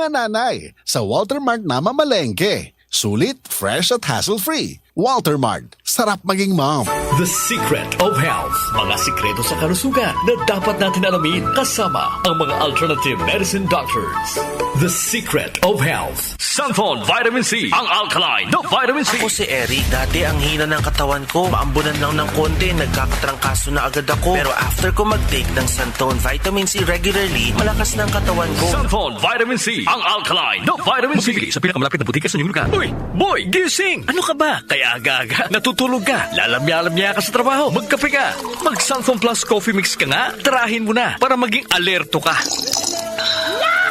mga nanay sa Walter Mart na mamalengke. Sulit, fresh at hassle-free. Walter Mart, sarap maging mom. The Secret of Health. Mga sikreto sa kalusugan na dapat natin alamin kasama ang mga alternative medicine doctors. The Secret of Health. Santon Vitamin C. Ang alkaline na vitamin C. Ako si Eric. Dati ang hina ng katawan ko. Maambunan lang ng konti. Nagkakatrangkaso na agad ako. Pero after ko mag-take ng Santon Vitamin C regularly, malakas na ang katawan ko. Santon Vitamin C. Ang alkaline na vitamin C. Mabibili sa pinakamalapit na butika sa inyong lugar. Uy! Boy! Gising! Ano ka ba? Kaya aga-aga. Natutulog ka. Lalamya-lamya ka sa trabaho. Magkape ka. Mag-Santon Plus Coffee Mix ka nga. Tarahin mo na para maging alerto ka.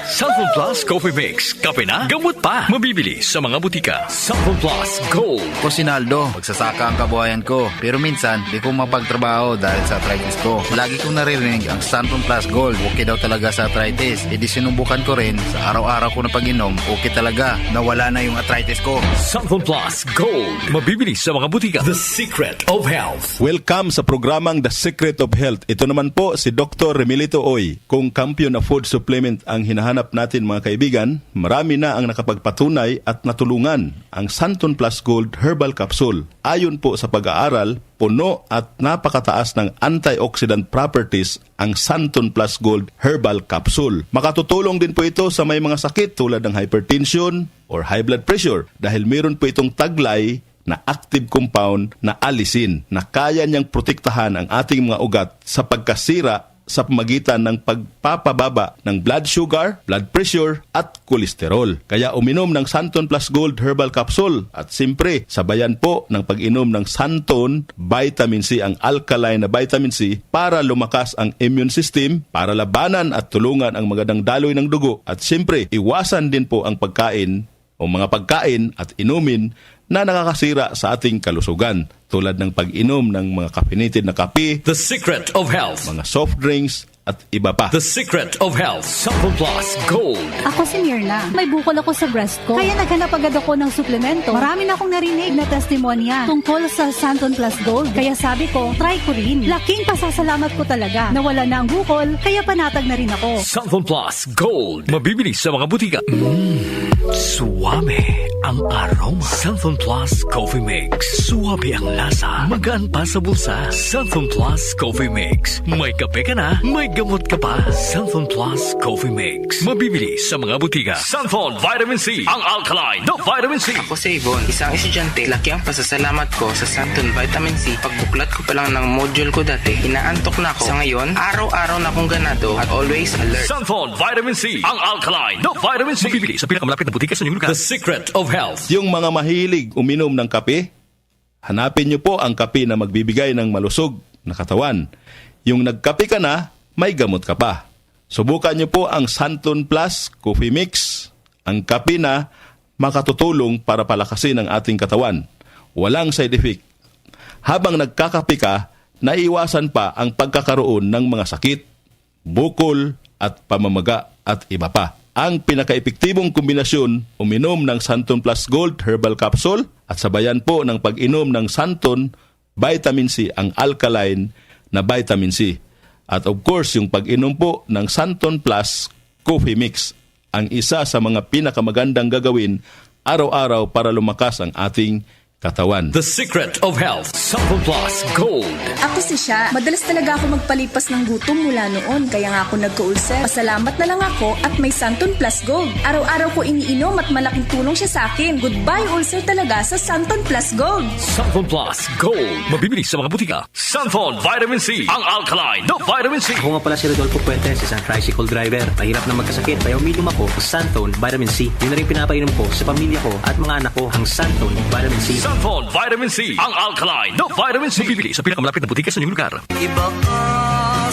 Santon Plus Coffee Mix. Kape na, gamot pa. Mabibili sa mga butika. Santon Plus Gold. Ako si Naldo, magsasaka ang kabuhayan ko. Pero minsan, di ko mapagtrabaho dahil sa arthritis ko. Lagi kong naririnig ang Santon Plus Gold. Okay daw talaga sa arthritis. E di sinubukan ko rin. Sa araw-araw ko na pag-inom, okay talaga. Nawala na yung arthritis ko. Santon Plus Gold. Mabibili sa mga butika. The Secret of Health. Welcome sa programang The Secret of Health. Ito naman po si Dr. Remilito Oy. Kung kampiyon na food supplement ang hinahanap natin mga kaibigan, marami na ang nakapagpatunay at natulungan ang Santon Plus Gold Herbal Capsule. Ayon po sa pag-aaral, puno at napakataas ng antioxidant properties ang Santon Plus Gold Herbal Capsule. Makatutulong din po ito sa may mga sakit tulad ng hypertension or high blood pressure dahil meron po itong taglay na active compound na alisin na kaya niyang protektahan ang ating mga ugat sa pagkasira sa pamagitan ng pagpapababa ng blood sugar, blood pressure at kolesterol. Kaya uminom ng Santon Plus Gold Herbal Capsule at simpre sabayan po ng pag-inom ng Santon Vitamin C, ang alkaline na vitamin C para lumakas ang immune system, para labanan at tulungan ang magandang daloy ng dugo at simpre iwasan din po ang pagkain o mga pagkain at inumin na nakakasira sa ating kalusugan tulad ng pag-inom ng mga caffeinated na kape, The Secret of Health. mga soft drinks at iba pa. The Secret of Health. Santon Plus Gold. Ako si Mirna. May bukol ako sa breast ko. Kaya naghanap agad ako ng suplemento. Marami na akong narinig na testimonya tungkol sa Santon Plus Gold. Kaya sabi ko, try ko rin. Laking pasasalamat ko talaga. Nawala na ang bukol, kaya panatag na rin ako. Santon Plus Gold. Mabibili sa mga butika. Suwame ang aroma. Santon Plus Coffee Mix. Suwabe ang lasa. Magaan pa sa bulsa. Santon Plus Coffee Mix. May kape ka na, may gamot ka pa. Santon Plus Coffee Mix. Mabibili sa mga butika. Santon Vitamin C. Ang alkaline na vitamin C. Ako si Yvonne, isang estudyante. Laki ang pasasalamat ko sa Santon Vitamin C. Pagbuklat ko pa lang ng module ko dati, inaantok na ako. Sa ngayon, araw-araw na akong ganado at always alert. Santon Vitamin C. Ang alkaline na vitamin C. Mabibili sa pinakamalapit na butika sa inyong lugar. The Secret of Health. Yung mga mahilig uminom ng kape, hanapin niyo po ang kape na magbibigay ng malusog na katawan. Yung nagkape ka na, may gamot ka pa. Subukan niyo po ang Santon Plus Coffee Mix, ang kape na makatutulong para palakasin ang ating katawan. Walang side effect. Habang nagkakape ka, naiwasan pa ang pagkakaroon ng mga sakit, bukol at pamamaga at iba pa. Ang pinaka-epektibong kombinasyon, uminom ng Santon Plus Gold Herbal Capsule at sabayan po ng pag-inom ng Santon Vitamin C, ang alkaline na vitamin C. At of course, yung pag-inom po ng Santon Plus Coffee Mix, ang isa sa mga pinakamagandang gagawin araw-araw para lumakas ang ating katawan. The Secret of Health. Santon Plus Gold. Ako si Sha. Madalas talaga ako magpalipas ng gutom mula noon, kaya nga ako nagka-ulcer. Pasalamat na lang ako at may Santon Plus Gold. Araw-araw ko iniinom at malaking tulong siya sa akin. Goodbye ulcer talaga sa Santon Plus Gold. Santon Plus Gold. Mabibili sa mga butika. Santon Vitamin C. Ang alkaline na vitamin C. Ako nga pala si Rodolfo Puentes, isang tricycle driver. Mahirap na magkasakit, kaya uminom ako ng Santon Vitamin C. Yun na rin pinapainom ko sa pamilya ko at mga anak ko ang Santon Vitamin C. Santon Vitamin C. Ang alkaline na vitamin C. Mabibili sa pinakamalapit na butika sa inyong lugar. Iba ka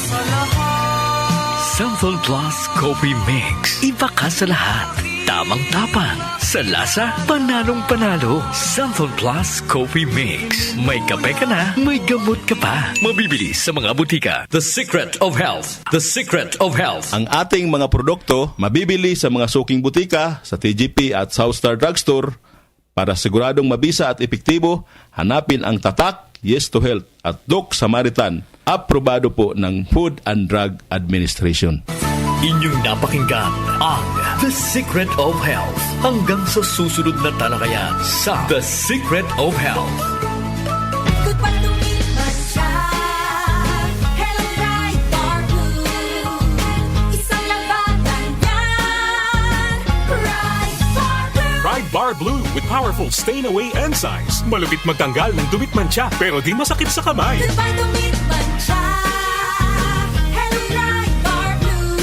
sa lahat. Santon Plus Coffee Mix. Iba ka sa lahat. Tamang-tapang. Sa lasa, panalong-panalo. Santon Plus Coffee Mix. May kape ka na, may gamot ka pa. Mabibili sa mga butika. The Secret of Health. The Secret of Health. Ang ating mga produkto mabibili sa mga suking butika, sa TGP at Southstar Drugstore. Para siguradong mabisa at epektibo, hanapin ang tatak Yes to Health at Doc Samaritan, aprobado po ng Food and Drug Administration. Inyong napakinggan ang The Secret of Health. Hanggang sa susunod na talakayan sa The Secret of Health. Goodbye to me, Masya. Hello, Bright Bar Blue. Isang labanan yan. Bright Bar Blue. Pride Bar Blue with powerful stain-away enzymes. Malupit magtanggal ng dumit mancha pero di masakit sa kamay. Goodbye to me, Masya. Hello, Bright Bar Blue.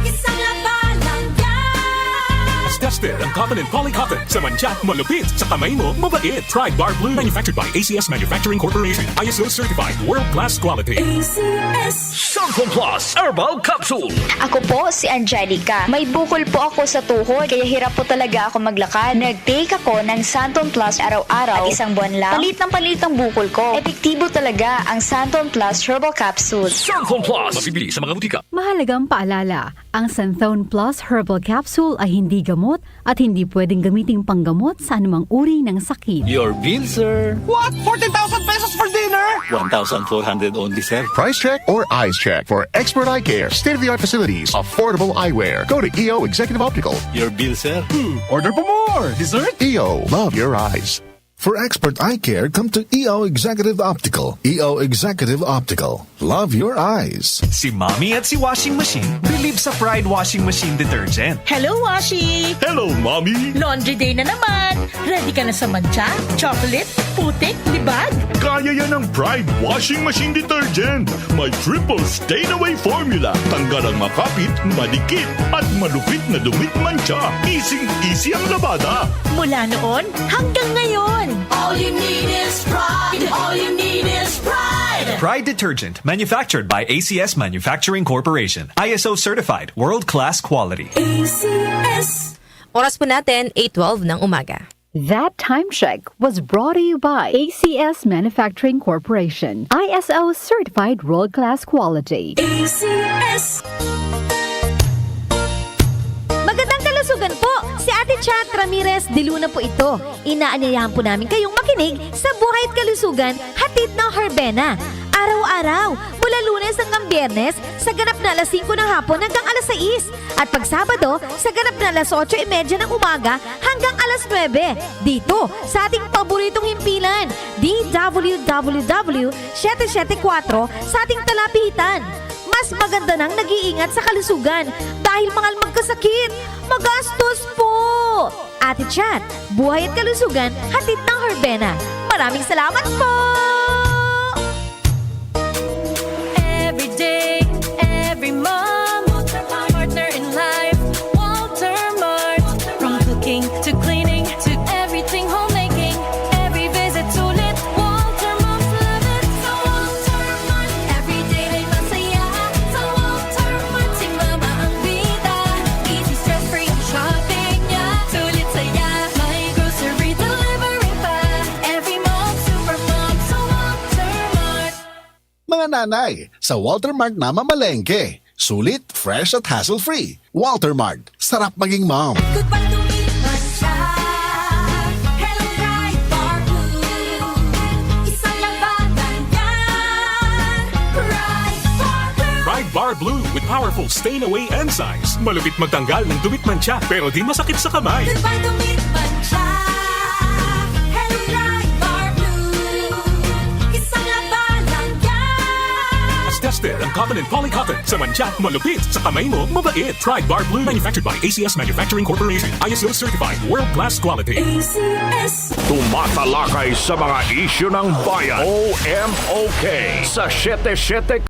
Isang labanan yan. As tested ang cotton and polycotton. Sa mancha, malupit. Sa kamay mo, mabait. Pride Bar Blue. Manufactured by ACS Manufacturing Corporation. ISO certified. World-class quality. ACS. Santon Plus Herbal Capsule. Ako po si Angelica. May bukol po ako sa tuhod, kaya hirap po talaga ako maglakad. Nag-take ako ng Santon Plus araw-araw at isang buwan lang. Palit ng bukol ko. Epektibo talaga ang Santon Plus Herbal Capsule. Santon Plus. Mabibili sa mga butika. Mahalagang paalala, ang Santhone Plus Herbal Capsule ay hindi gamot at hindi pwedeng gamiting panggamot sa anumang uri ng sakit. Your bill, sir. What? 14,000 pesos for dinner? 1,400 only, sir. Price check or eyes check for expert eye care, state-of-the-art facilities, affordable eyewear. Go to EO Executive Optical. Your bill, sir. Order for more. Dessert? EO. Love your eyes. For expert eye care, come to EO Executive Optical. EO Executive Optical. Love your eyes. Si Mommy at si Washing Machine believe sa Pride Washing Machine Detergent. Hello, Washi! Hello, Mommy! Laundry day na naman! Ready ka na sa mancha, chocolate, putik, libag? Kaya yan ang Pride Washing Machine Detergent. May triple stain-away formula. Tanggal ang makapit, madikit, at malupit na dumit mancha. Easy ang labada. Mula noon hanggang ngayon. All you need is pride. All you need is pride. Pride Detergent, manufactured by ACS Manufacturing Corporation. ISO certified, world-class quality. ACS. Oras po natin, 8:12 ng umaga. That time check was brought to you by ACS Manufacturing Corporation. ISO certified world-class quality. ACS. Magandang kalusugan po! Si Ate Chat Ramirez de Luna po ito. Inaanyayahan po namin kayong makinig sa Buhay at Kalusugan, hatid ng Herbena. Araw-araw, mula Lunes hanggang Biyernes, sa ganap na alas 5 ng hapon hanggang alas 6. At pag Sabado, sa ganap na alas 8:30 ng umaga hanggang alas 9. Dito, sa ating paboritong himpilan, DWWW 774 sa ating talapitan. Mas maganda nang nag-iingat sa kalusugan dahil mahal magkasakit. Magastos po! Ate Chat, Buhay at Kalusugan, hatid ng Herbena. Maraming salamat po! Every day, every mom, partner in life, Walter Mart. From cooking to cleaning to everything homemaking, every visit sulit, Walter Moms love it. Sa Walter Mart, every day ay masaya. Sa Walter Mart, si mama ang bida. Easy stress-free ang shopping niya. Sulit saya, may grocery delivery pa. Every mom, super mom, sa Walter Mart. Mga nanay, sa Walter Mart na mamalengke. Sulit, fresh at hassle-free. Walter Mart. Sarap maging mom. Goodbye to me, Masya. Hello, Bright Bar Blue. Isang labanan yan. Bright Bar Blue. Pride Bar Blue with powerful stain-away enzymes. Malupit magtanggal ng dumit mancha pero di masakit sa kamay. Goodbye to me, Masya. Hello, Bright Bar Blue. Isang labanan yan. As tested ang cotton and polycotton. Sa mancha, malupit. Sa kamay mo, mabait. Pride Bar Blue. Manufactured by ACS Manufacturing Corporation. ISO certified. World-class quality. ACS. Tumatalakay sa mga isyu ng bayan. OMOK sa 77